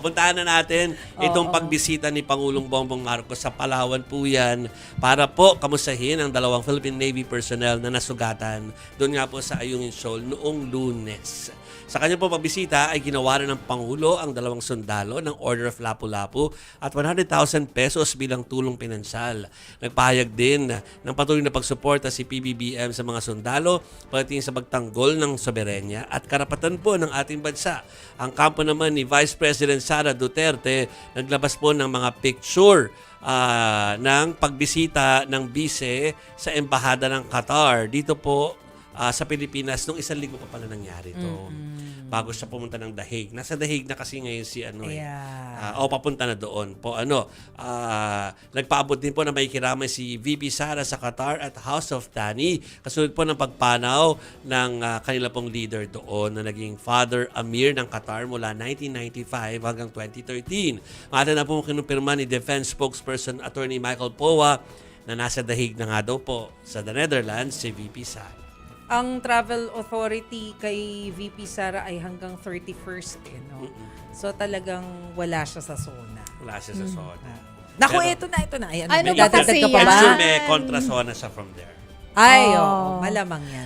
puntahan na natin itong pagbisita ni Pangulong Bongbong Marcos sa Palawan po yan para po kamustahin ang dalawang Philippine Navy personnel na nasugatan doon nga po sa Ayungin Shoal noong Lunes. Sa kanyang po pagbisita ay ginawa ng Pangulo ang dalawang sundalo ng Order of Lapu-Lapu at 100,000 pesos bilang tulong pinansyal. Nagpahayag din ng patuloy na pagsuporta si PBBM sa mga sundalo pagdating sa pagtanggol ng soberenya at karapatan po ng ating bansa. Ang kampo naman ni Vice President Sara Duterte naglabas po ng mga picture ng pagbisita ng bise sa Embahada ng Qatar. Dito po sa Pilipinas, nung 1 linggo pa pala nangyari ito. Bago siya pumunta ng The Hague. Nasa The Hague na kasi ngayon si papunta na doon. Nagpaabot din po na may kiramay si VP Sara sa Qatar at House of Thani. Kasunod po ng pagpanaw ng kanila pong leader doon na naging Father Amir ng Qatar mula 1995 hanggang 2013. Mata na po kinumpirma ni Defense Spokesperson Attorney Michael Powa na nasa The Hague na nga daw po sa the Netherlands si VP Sara. Ang travel authority kay VP Sara ay hanggang 31st no? So talagang wala siya sa zona. Wala siya sa zona. Naku, Pero- ito na. Ay, Ano may ba dadagdag kasi ka pa yan? ba? I'm sure may kontra zona siya from there. Ay, Oh. malamang yan.